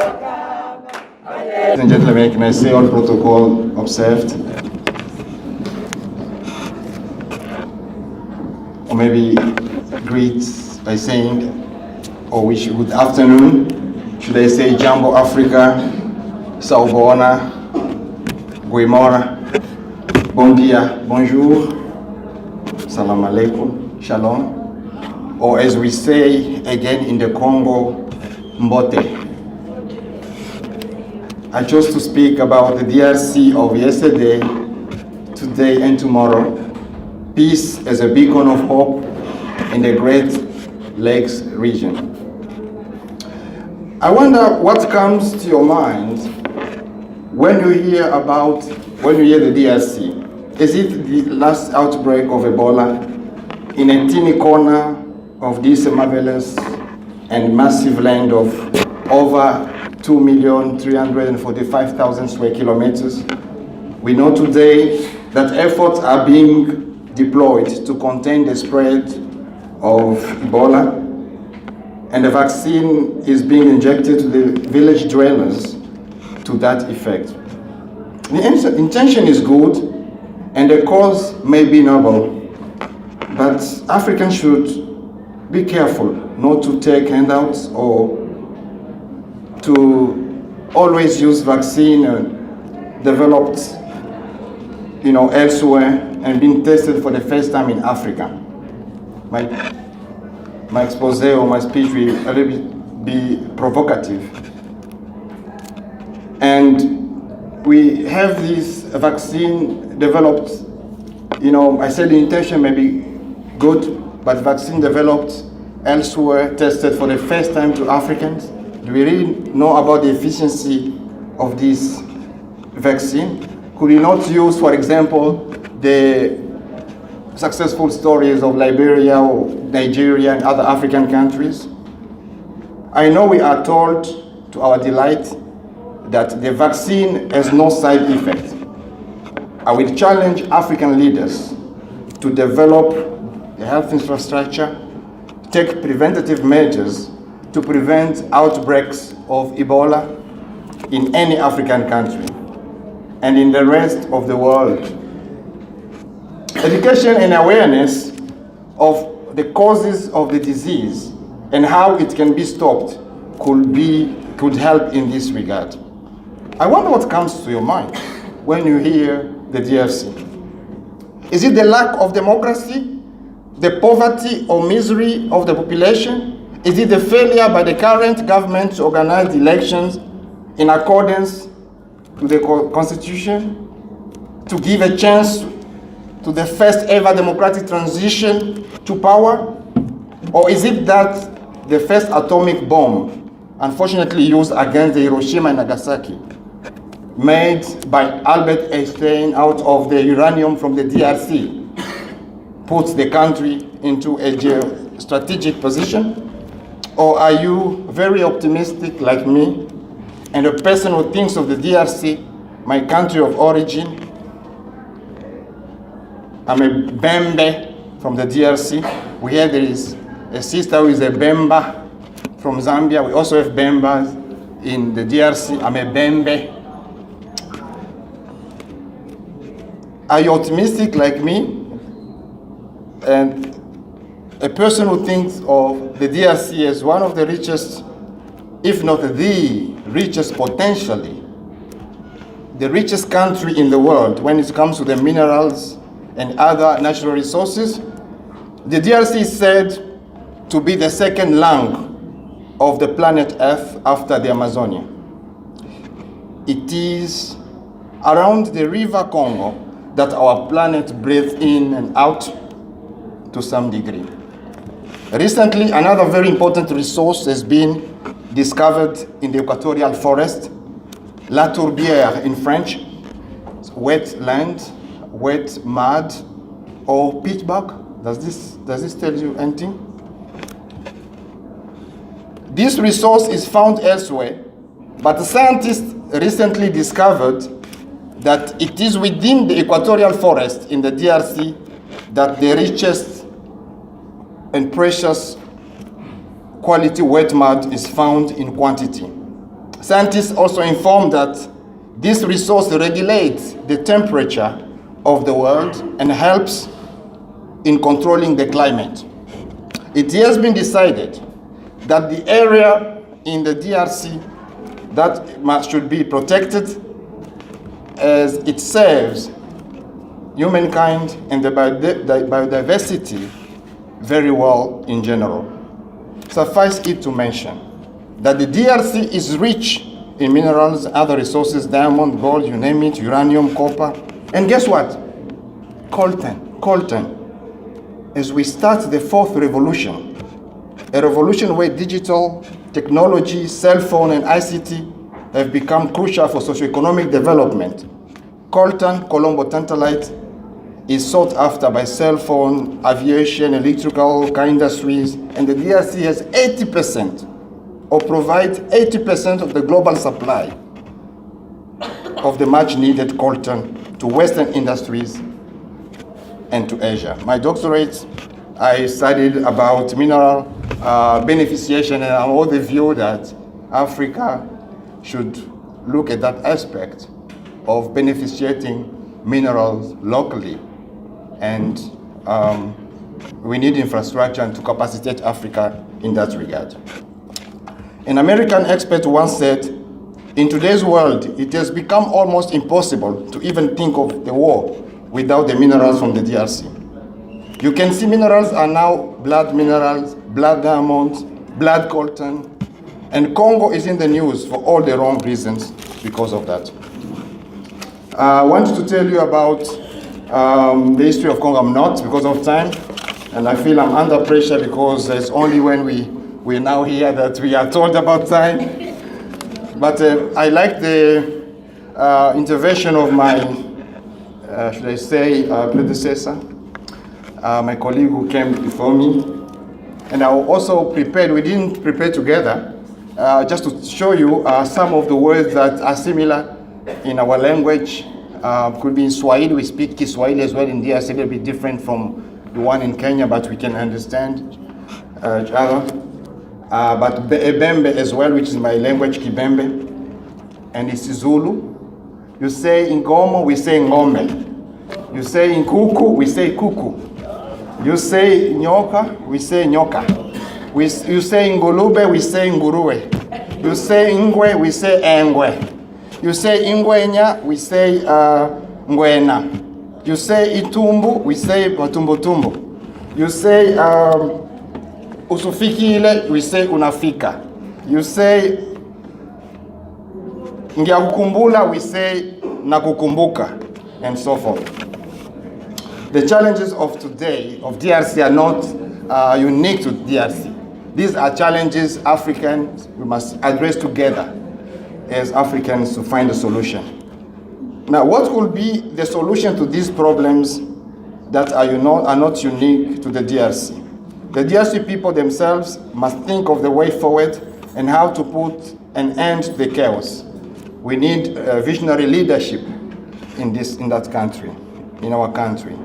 Ladies and gentlemen, can I say all protocol observed? Or maybe greet by saying, or wish good afternoon. Should I say Jambo Africa, Sawubona, Guimora, Bon dia, bonjour, Salam alaikum, Shalom. Or as we say again in the Congo, Mbote. I chose to speak about the DRC of yesterday, today and tomorrow. Peace as a beacon of hope in the Great Lakes region. I wonder what comes to your mind when you hear the DRC. Is it the last outbreak of Ebola in a teeny corner of this marvelous and massive land of over 2,345,000 square kilometers? We know today that efforts are being deployed to contain the spread of Ebola, and the vaccine is being injected to the village dwellers to that effect. The intention is good and the cause may be noble, but Africans should be careful not to take handouts or to always use vaccine developed elsewhere and being tested for the first time in Africa. My expose or my speech will a little bit be provocative. And we have this vaccine developed, I said the intention may be good, but vaccine developed elsewhere, tested for the first time to Africans. Do we really know about the efficiency of this vaccine? Could we not use, for example, the successful stories of Liberia or Nigeria and other African countries? I know we are told, to our delight, that the vaccine has no side effect. I will challenge African leaders to develop a health infrastructure, take preventative measures to prevent outbreaks of Ebola in any African country and in the rest of the world. Education and awareness of the causes of the disease and how it can be stopped could help in this regard. I wonder what comes to your mind when you hear the DRC. Is it the lack of democracy, the poverty or misery of the population? Is it the failure by the current government to organize elections in accordance with the Constitution, to give a chance to the first ever democratic transition to power? Or is it that the first atomic bomb, unfortunately used against the Hiroshima and Nagasaki, made by Albert Einstein out of the uranium from the DRC, puts the country into a geostrategic position? Or are you very optimistic like me, and a person who thinks of the DRC, my country of origin? I'm a Bembe from the DRC. We hear there is a sister who is a Bemba from Zambia. We also have Bembas in the DRC. I'm a Bembe. Are you optimistic like me? And a person who thinks of the DRC as one of the richest, if not the richest potentially, the richest country in the world when it comes to the minerals and other natural resources. The DRC is said to be the second lung of the planet Earth after the Amazonia. It is around the river Congo that our planet breathes in and out to some degree. Recently, another very important resource has been discovered in the equatorial forest, La Tourbière in French, wet land, wet mud, or pitchbark. Does this tell you anything? This resource is found elsewhere, but scientists recently discovered that it is within the equatorial forest in the DRC that the richest and precious quality wet mud is found in quantity. Scientists also inform that this resource regulates the temperature of the world and helps in controlling the climate. It has been decided that the area in the DRC that should be protected as it serves humankind and the biodiversity very well in general. Suffice it to mention that the DRC is rich in minerals, other resources, diamond, gold, you name it, uranium, copper. And guess what? Coltan. As we start the fourth revolution, a revolution where digital technology, cell phone, and ICT have become crucial for socioeconomic development. Coltan, Colombo Tantalite, is sought after by cell phone, aviation, electrical car industries, and the DRC has 80% or provides 80% of the global supply of the much needed coltan to Western industries and to Asia. My doctorate, I studied about mineral beneficiation, and I'm of the view that Africa should look at that aspect of beneficiating minerals locally. And we need infrastructure to capacitate Africa in that regard. An American expert once said, in today's world, it has become almost impossible to even think of the war without the minerals from the DRC. You can see minerals are now blood minerals, blood diamonds, blood coltan, and Congo is in the news for all the wrong reasons because of that. I want to tell you about the history of Congo. I'm not because of time, and I feel I'm under pressure because it's only when we're now here that we are told about time. But I like the intervention of my, should I say, predecessor, my colleague who came before me. And I also prepared, we didn't prepare together, just to show you some of the words that are similar in our language. Could be in Swahili, we speak Kiswahili as well in DRC, a little bit different from the one in Kenya, but we can understand each other. But Ebembe as well, which is my language, Kibembe, and it's Zulu. You say in Ngomo, we say Ngombe. You say in Kuku, we say Kuku. You say Nyoka, we say Nyoka. You say Ngulube, we say Nguruwe. You say Ngwe, we say Engwe. You say Ingwenya, we say Ngwena. You say Itumbu, we say Matumbutumbu. You say Usufikile, we say Unafika. You say Ngiakukumbula, we say Nakukumbuka, and so forth. The challenges of today of DRC are not unique to DRC. These are challenges Africans we must address together as Africans to find a solution. Now, what will be the solution to these problems that are not unique to the DRC? The DRC people themselves must think of the way forward and how to put an end to the chaos. We need visionary leadership in that country, in our country.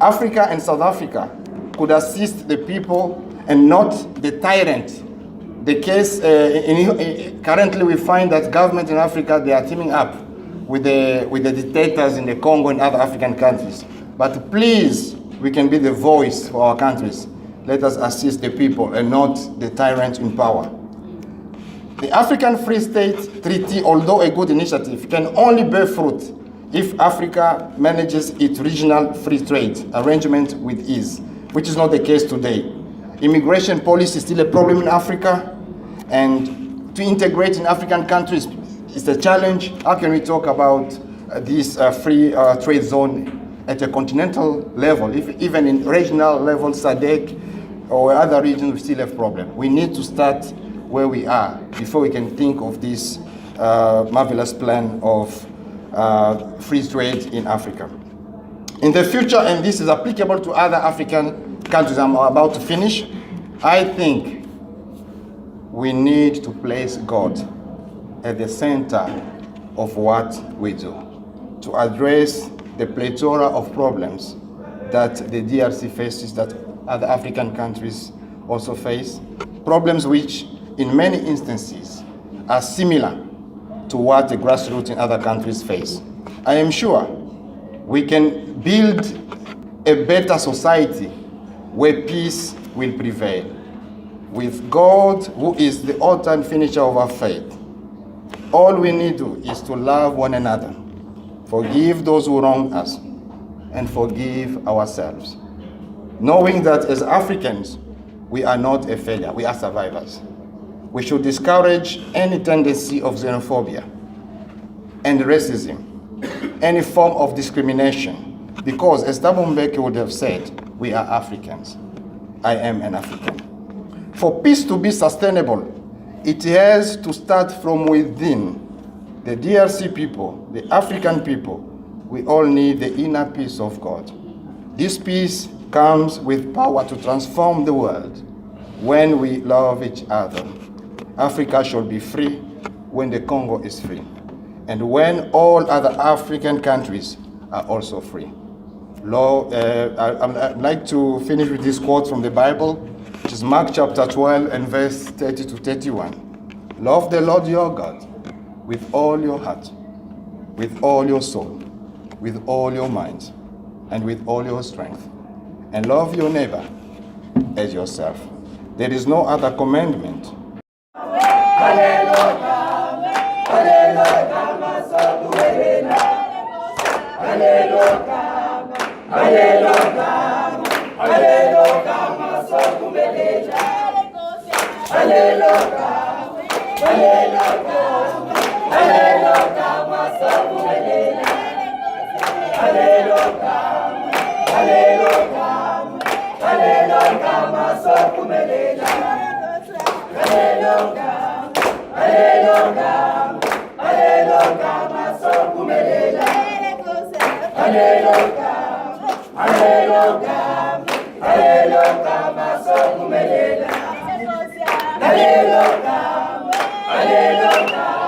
Africa and South Africa could assist the people and not the tyrant. The case, currently we find that government in Africa, they are teaming up with the dictators in the Congo and other African countries. But please, we can be the voice for our countries. Let us assist the people and not the tyrant in power. The African Free State Treaty, although a good initiative, can only bear fruit if Africa manages its regional free trade arrangement with ease, which is not the case today. Immigration policy is still a problem in Africa, and to integrate in African countries is a challenge. How can we talk about this free trade zone at a continental level, if even in regional level, SADC or other regions, we still have problems. We need to start where we are before we can think of this marvelous plan of free trade in Africa. In the future, and this is applicable to other African countries I'm about to finish, I think we need to place God at the center of what we do to address the plethora of problems that the DRC faces, that other African countries also face, problems which in many instances are similar to what the grassroots in other countries face. I am sure we can build a better society where peace will prevail. With God, who is the author and finisher of our faith, all we need to do is to love one another, forgive those who wrong us, and forgive ourselves. Knowing that as Africans, we are not a failure, we are survivors. We should discourage any tendency of xenophobia and racism, any form of discrimination, because as Thabo Mbeki would have said, we are Africans. I am an African. For peace to be sustainable, it has to start from within. The DRC people, the African people, we all need the inner peace of God. This peace comes with power to transform the world when we love each other. Africa shall be free when the Congo is free, and when all other African countries are also free. Lord, I'd like to finish with this quote from the Bible, which is Mark chapter 12 and verse 30 to 31. Love the Lord your God with all your heart, with all your soul, with all your mind, and with all your strength, and love your neighbor as yourself. There is no other commandment. Alleluia, alleluia, alleluia.